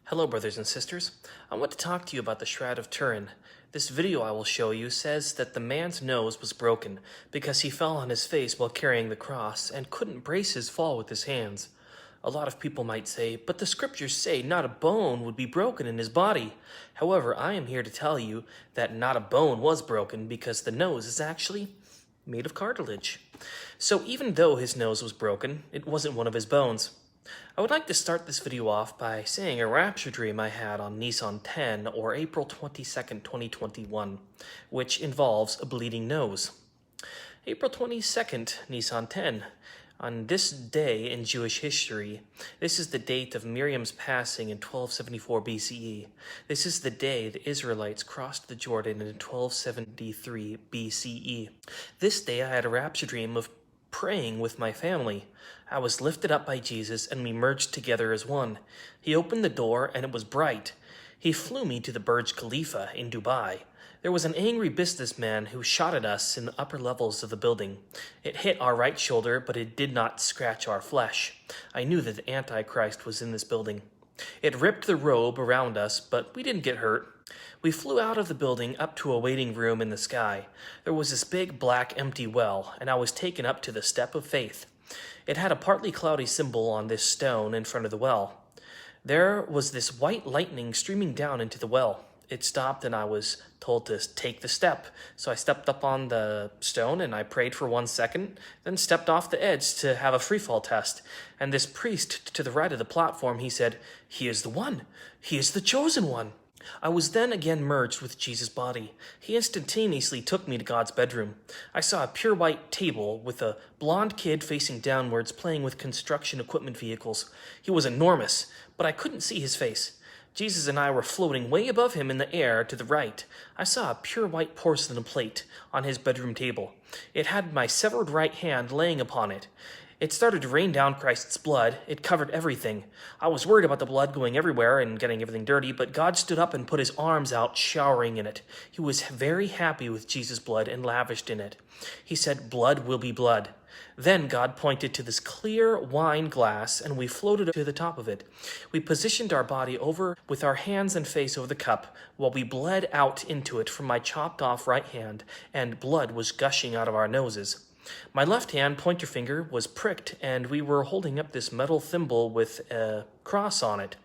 Hello brothers and sisters, I want to talk to you about the Shroud of Turin. This video I will show you says that the man's nose was broken because he fell on his face while carrying the cross and couldn't brace his fall with his hands. A lot of people might say, but the scriptures say not a bone would be broken in his body. However, I am here to tell you that not a bone was broken because the nose is actually made of cartilage. So even though his nose was broken, it wasn't one of his bones. I would like to start this video off by saying a rapture dream I had on Nisan 10 or April 22nd, 2021, which involves a bleeding nose. April 22nd, Nisan 10. On this day in Jewish history, this is the date of Miriam's passing in 1274 BCE. This is the day the Israelites crossed the Jordan in 1273 BCE. This day I had a rapture dream of praying with my family. I was lifted up by Jesus and we merged together as one. He opened the door and it was bright. He flew me to the Burj Khalifa in Dubai. There was an angry businessman who shot at us in the upper levels of the building. It hit our right shoulder, but it did not scratch our flesh. I knew that the Antichrist was in this building. It ripped the robe around us, but we didn't get hurt. We flew out of the building up to a waiting room in the sky. There was this big black empty well, and I was taken up to the step of faith. It had a partly cloudy symbol on this stone in front of the well. There was this white lightning streaming down into the well. It stopped and I was told to take the step. So I stepped up on the stone and I prayed for 1 second, then stepped off the edge to have a freefall test. And this priest to the right of the platform, he said, "He is the one. He is the chosen one." I was then again merged with Jesus' body. He instantaneously took me to God's bedroom. I saw a pure white table with a blonde kid facing downwards playing with construction equipment vehicles. He was enormous, but I couldn't see his face. Jesus and I were floating way above him in the air to the right. I saw a pure white porcelain plate on his bedroom table. It had my severed right hand laying upon it. It started to rain down Christ's blood. It covered everything. I was worried about the blood going everywhere and getting everything dirty, but God stood up and put his arms out, showering in it. He was very happy with Jesus' blood and lavished in it. He said, "Blood will be blood." Then God pointed to this clear wine glass, and we floated to the top of it. We positioned our body over with our hands and face over the cup, while we bled out into it from my chopped off right hand, and blood was gushing out of our noses. My left hand pointer finger was pricked, and we were holding up this metal thimble with a cross on it,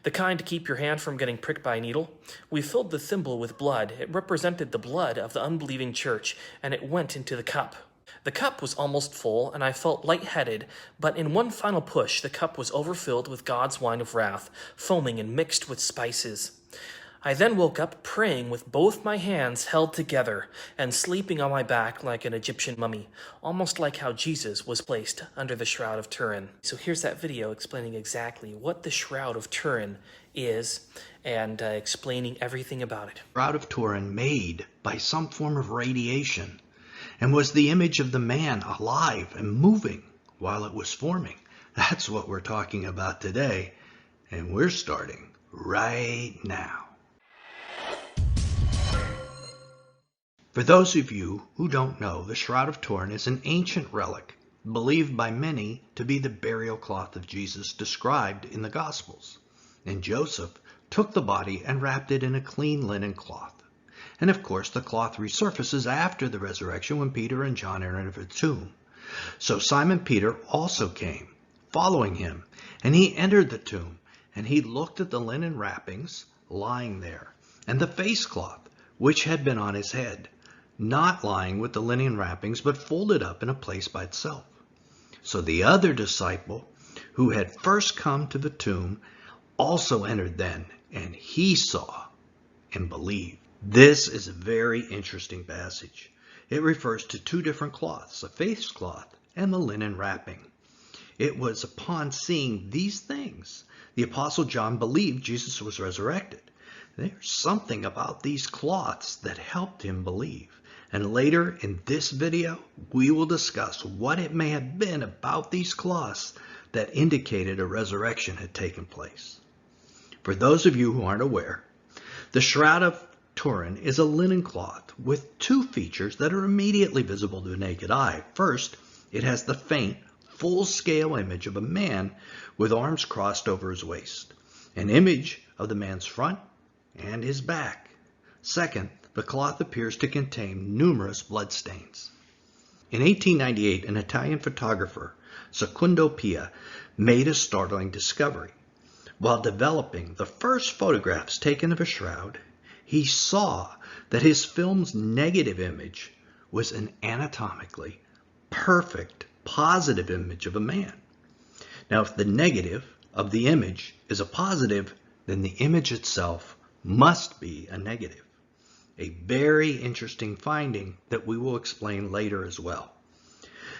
the kind to keep your hand from getting pricked by a needle. We filled the thimble with blood. It represented the blood of the unbelieving church, and it went into the cup. The cup was almost full, and I felt lightheaded, but in one final push, the cup was overfilled with God's wine of wrath, foaming and mixed with spices. I then woke up praying with both my hands held together and sleeping on my back like an Egyptian mummy, almost like how Jesus was placed under the Shroud of Turin. So here's that video explaining exactly what the Shroud of Turin is and explaining everything about it. Shroud of Turin made by some form of radiation and was the image of the man alive and moving while it was forming. That's what we're talking about today, and we're starting right now. For those of you who don't know, the Shroud of Turin is an ancient relic believed by many to be the burial cloth of Jesus described in the Gospels. And Joseph took the body and wrapped it in a clean linen cloth. And of course, the cloth resurfaces after the resurrection when Peter and John enter into the tomb. So Simon Peter also came, following him, and he entered the tomb, and he looked at the linen wrappings lying there, and the face cloth which had been on his head, not lying with the linen wrappings, but folded up in a place by itself. So the other disciple, who had first come to the tomb, also entered then, and he saw and believed. This is a very interesting passage. It refers to two different cloths, a face cloth and the linen wrapping. It was upon seeing these things the Apostle John believed Jesus was resurrected. There's something about these cloths that helped him believe. And later in this video, we will discuss what it may have been about these cloths that indicated a resurrection had taken place. For those of you who aren't aware, the Shroud of Turin is a linen cloth with two features that are immediately visible to the naked eye. First, it has the faint, full-scale image of a man with arms crossed over his waist. an image of the man's front and his back. Second, the cloth appears to contain numerous bloodstains. In 1898, an Italian photographer, Secondo Pia, made a startling discovery. While developing the first photographs taken of a shroud, he saw that his film's negative image was an anatomically perfect positive image of a man. Now, if the negative of the image is a positive, then the image itself must be a negative. A very interesting finding that we will explain later as well.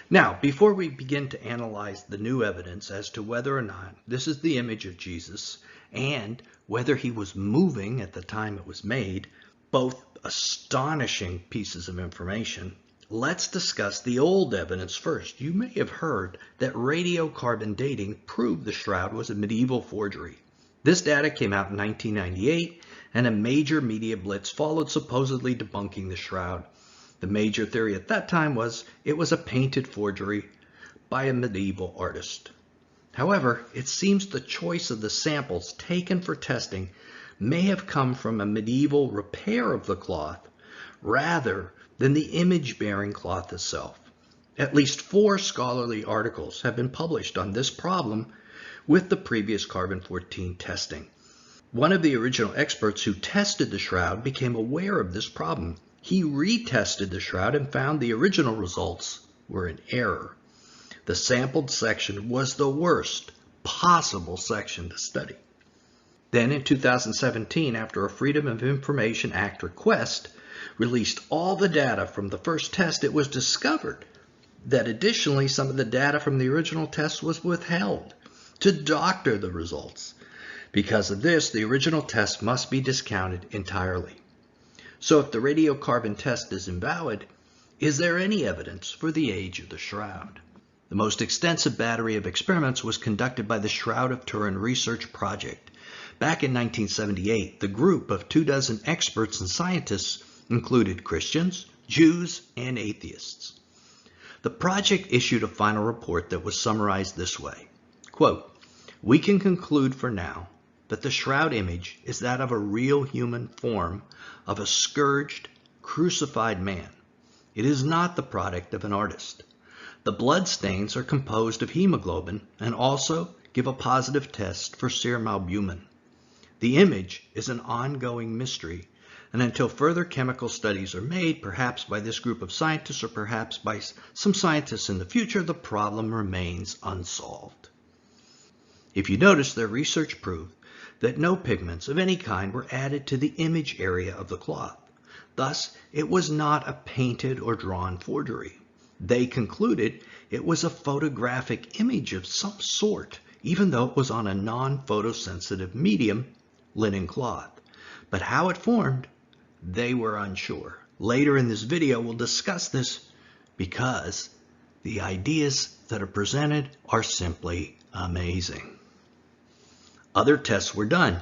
Now, before we begin to analyze the new evidence as to whether or not this is the image of Jesus and whether he was moving at the time it was made, both astonishing pieces of information, let's discuss the old evidence first. You may have heard that radiocarbon dating proved the shroud was a medieval forgery. This data came out in 1998, and a major media blitz followed, supposedly debunking the shroud. The major theory at that time was it was a painted forgery by a medieval artist. However, it seems the choice of the samples taken for testing may have come from a medieval repair of the cloth rather than the image-bearing cloth itself. At least 4 scholarly articles have been published on this problem with the previous carbon-14 testing. One of the original experts who tested the shroud became aware of this problem. He retested the shroud and found the original results were in error. The sampled section was the worst possible section to study. Then in 2017, after a Freedom of Information Act request released all the data from the first test, it was discovered that additionally some of the data from the original test was withheld to doctor the results. Because of this, the original test must be discounted entirely. So if the radiocarbon test is invalid, is there any evidence for the age of the shroud? The most extensive battery of experiments was conducted by the Shroud of Turin Research Project. Back in 1978, the group of 24 experts and scientists included Christians, Jews, and atheists. The project issued a final report that was summarized this way, quote, "We can conclude for now that the shroud image is that of a real human form of a scourged, crucified man. It is not the product of an artist. The blood stains are composed of hemoglobin and also give a positive test for serum albumin. The image is an ongoing mystery, and until further chemical studies are made, perhaps by this group of scientists or perhaps by some scientists in the future, the problem remains unsolved." If you notice, their research proved that no pigments of any kind were added to the image area of the cloth. Thus, it was not a painted or drawn forgery. They concluded it was a photographic image of some sort, even though it was on a non-photosensitive medium, linen cloth. But how it formed, they were unsure. Later in this video, we'll discuss this because the ideas that are presented are simply amazing. Other tests were done.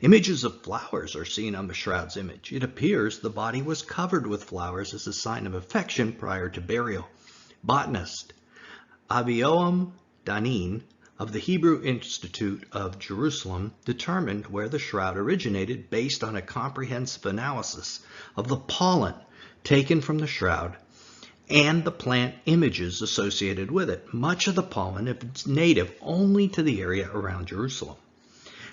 Images of flowers are seen on the shroud's image. It appears the body was covered with flowers as a sign of affection prior to burial. Botanist Avinoam Danin of the Hebrew Institute of Jerusalem determined where the shroud originated based on a comprehensive analysis of the pollen taken from the shroud and the plant images associated with it. Much of the pollen is native only to the area around Jerusalem,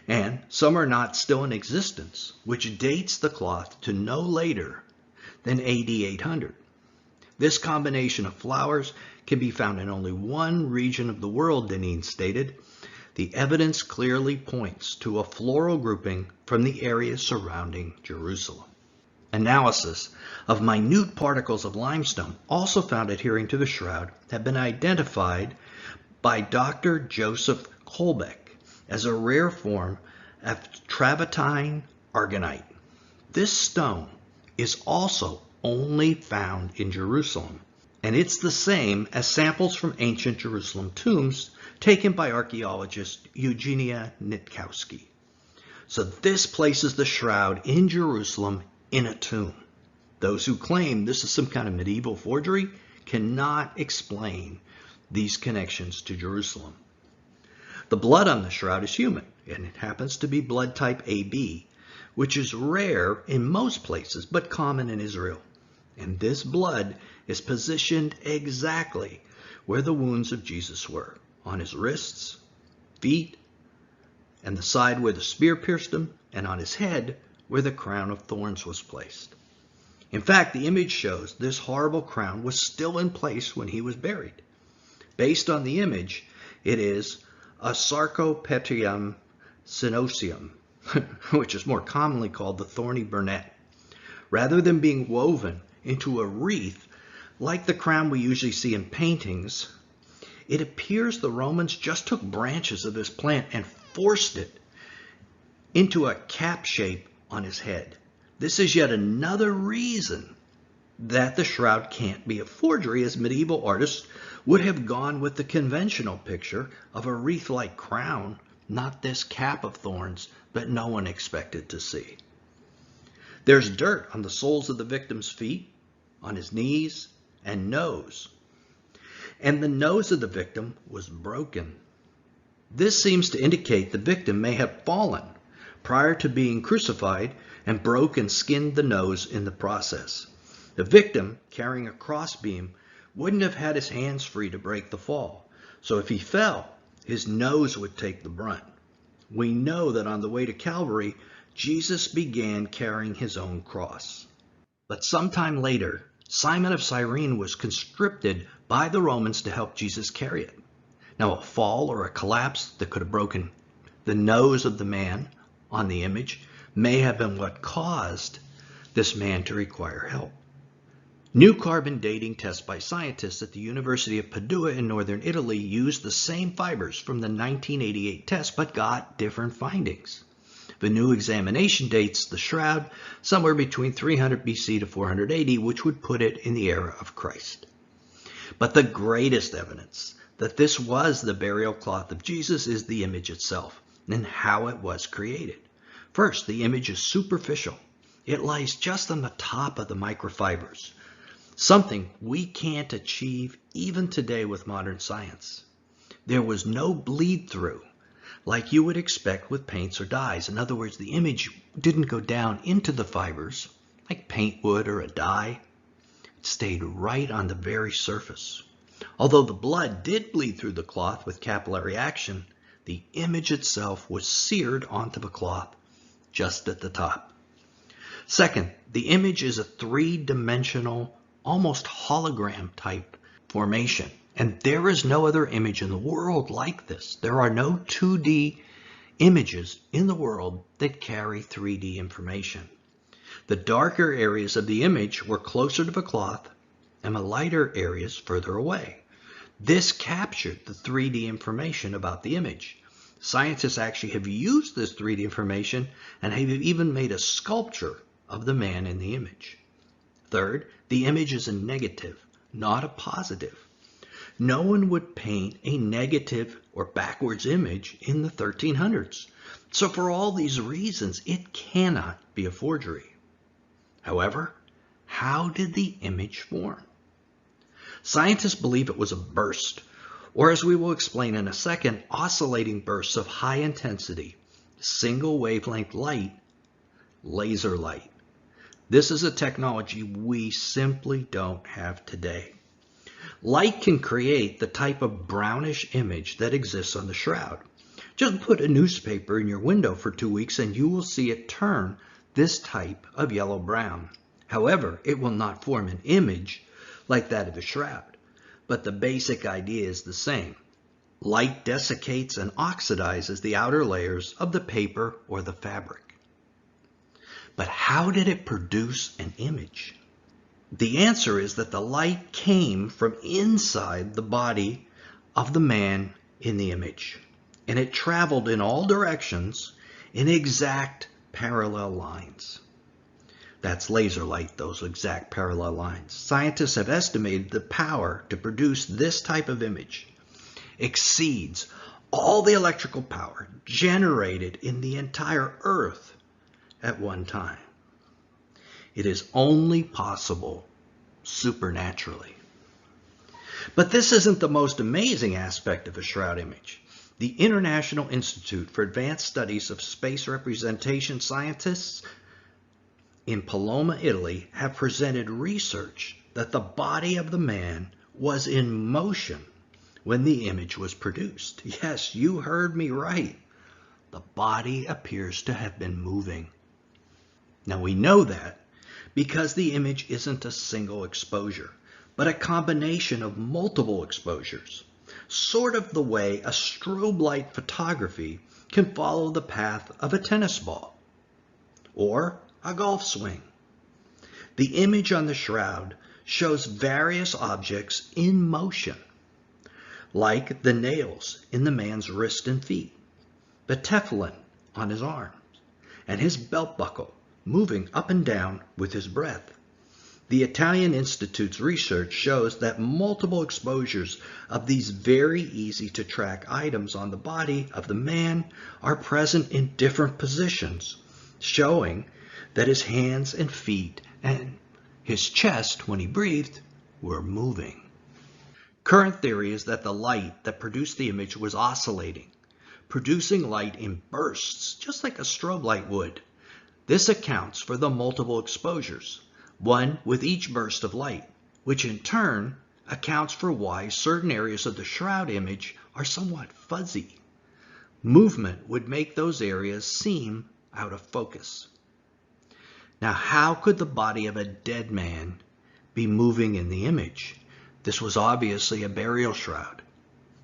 and some are not still in existence, which dates the cloth to no later than AD 800. This combination of flowers can be found in only one region of the world, Danin stated. The evidence clearly points to a floral grouping from the area surrounding Jerusalem. Analysis of minute particles of limestone, also found adhering to the shroud, have been identified by Dr. Joseph Kolbeck as a rare form of travertine aragonite. This stone is also only found in Jerusalem, and it's the same as samples from ancient Jerusalem tombs taken by archaeologist Eugenia Nitkowski. So this places the shroud in Jerusalem in a tomb. Those who claim this is some kind of medieval forgery cannot explain these connections to Jerusalem. The blood on the shroud is human, and it happens to be blood type AB, which is rare in most places but common in Israel. And this blood is positioned exactly where the wounds of Jesus were, on his wrists, feet, and the side where the spear pierced him, and on his head where the crown of thorns was placed. In fact, the image shows this horrible crown was still in place when he was buried. Based on the image, it is a sarcopterygium cynosium, which is more commonly called the thorny burnet. Rather than being woven into a wreath like the crown we usually see in paintings, it appears the Romans just took branches of this plant and forced it into a cap shape on his head. This is yet another reason that the shroud can't be a forgery, as medieval artists would have gone with the conventional picture of a wreath-like crown, not this cap of thorns that no one expected to see. There's dirt on the soles of the victim's feet, on his knees, and nose. And the nose of the victim was broken. This seems to indicate the victim may have fallen prior to being crucified and broke and skinned the nose in the process. The victim, carrying a crossbeam, wouldn't have had his hands free to break the fall. So if he fell, his nose would take the brunt. We know that on the way to Calvary, Jesus began carrying his own cross. But sometime later, Simon of Cyrene was conscripted by the Romans to help Jesus carry it. Now, a fall or a collapse that could have broken the nose of the man on the image may have been what caused this man to require help. New carbon dating tests by scientists at the University of Padua in northern Italy used the same fibers from the 1988 test but got different findings. The new examination dates the shroud somewhere between 300 BC to 480, which would put it in the era of Christ. But the greatest evidence that this was the burial cloth of Jesus is the image itself and how it was created. First, the image is superficial. It lies just on the top of the microfibers, something we can't achieve even today with modern science. There was no bleed through like you would expect with paints or dyes. In other words, the image didn't go down into the fibers like paint would or a dye. It stayed right on the very surface. Although the blood did bleed through the cloth with capillary action, the image itself was seared onto the cloth just at the top. Second, the image is a three-dimensional, almost hologram type formation. And there is no other image in the world like this. There are no 2D images in the world that carry 3D information. The darker areas of the image were closer to the cloth and the lighter areas further away. This captured the 3D information about the image. Scientists actually have used this 3D information and have even made a sculpture of the man in the image. Third, the image is a negative, not a positive. No one would paint a negative or backwards image in the 1300s. So for all these reasons, it cannot be a forgery. However, how did the image form? Scientists believe it was a burst, or as we will explain in a second, oscillating bursts of high intensity, single wavelength light, laser light. This is a technology we simply don't have today. Light can create the type of brownish image that exists on the shroud. Just put a newspaper in your window for 2 weeks and you will see it turn this type of yellow-brown. However, it will not form an image like that of a shroud, but the basic idea is the same. Light desiccates and oxidizes the outer layers of the paper or the fabric. But how did it produce an image? The answer is that the light came from inside the body of the man in the image, and it traveled in all directions in exact parallel lines. That's laser light, those exact parallel lines. Scientists have estimated the power to produce this type of image exceeds all the electrical power generated in the entire Earth at one time. It is only possible supernaturally. But this isn't the most amazing aspect of a shroud image. The International Institute for Advanced Studies of Space Representation scientists in Paloma, Italy, have presented research that the body of the man was in motion when the image was produced. Yes, you heard me right. The body appears to have been moving. Now we know that because the image isn't a single exposure, but a combination of multiple exposures, sort of the way a strobe light photography can follow the path of a tennis ball or a golf swing. The image on the shroud shows various objects in motion, like the nails in the man's wrist and feet, the tefillin on his arms, and his belt buckle moving up and down with his breath. The Italian Institute's research shows that multiple exposures of these very easy to track items on the body of the man are present in different positions, showing that his hands and feet and his chest, when he breathed, were moving. Current theory is that the light that produced the image was oscillating, producing light in bursts, just like a strobe light would. This accounts for the multiple exposures, one with each burst of light, which in turn accounts for why certain areas of the shroud image are somewhat fuzzy. Movement would make those areas seem out of focus. Now, how could the body of a dead man be moving in the image? This was obviously a burial shroud.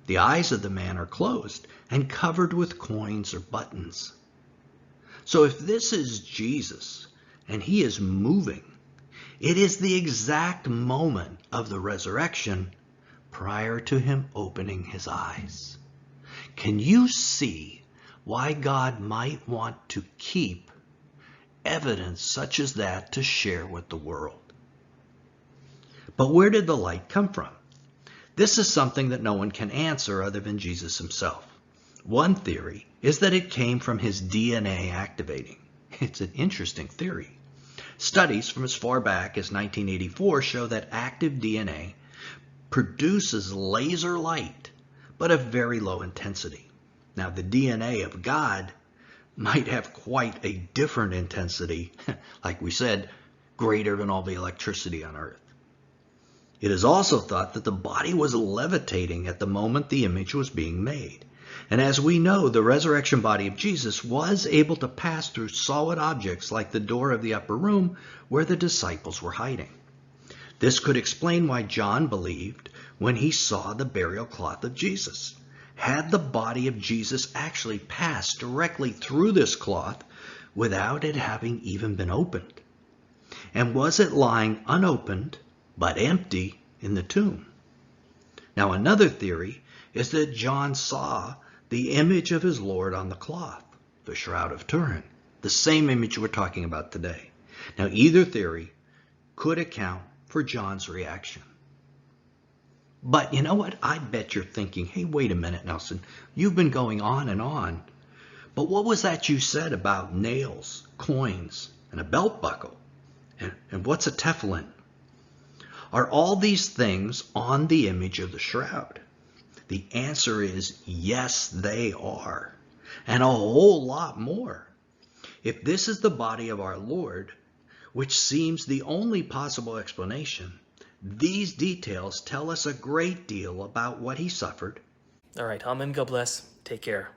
The eyes of the man are closed and covered with coins or buttons. So if this is Jesus and he is moving, it is the exact moment of the resurrection prior to him opening his eyes. Can you see why God might want to keep evidence such as that to share with the world? But where did the light come from? This is something that no one can answer other than Jesus himself. One theory is that it came from his DNA activating. It's an interesting theory. Studies from as far back as 1984 show that active DNA produces laser light, but of very low intensity. Now, the DNA of God might have quite a different intensity, like we said, greater than all the electricity on Earth. It is also thought that the body was levitating at the moment the image was being made. And as we know, the resurrection body of Jesus was able to pass through solid objects like the door of the upper room where the disciples were hiding. This could explain why John believed when he saw the burial cloth of Jesus. Had the body of Jesus actually passed directly through this cloth without it having even been opened? And was it lying unopened but empty in the tomb? Now, another theory is that John saw the image of his Lord on the cloth, the Shroud of Turin, the same image we're talking about today. Now, either theory could account for John's reaction. But you know what? I bet you're thinking, hey, wait a minute, Nelson. You've been going on and on. But what was that you said about nails, coins, and a belt buckle? And what's a tefillin? Are all these things on the image of the shroud? The answer is yes, they are. And a whole lot more. If this is the body of our Lord, which seems the only possible explanation, these details tell us a great deal about what he suffered. All right, Amen. God bless. Take care.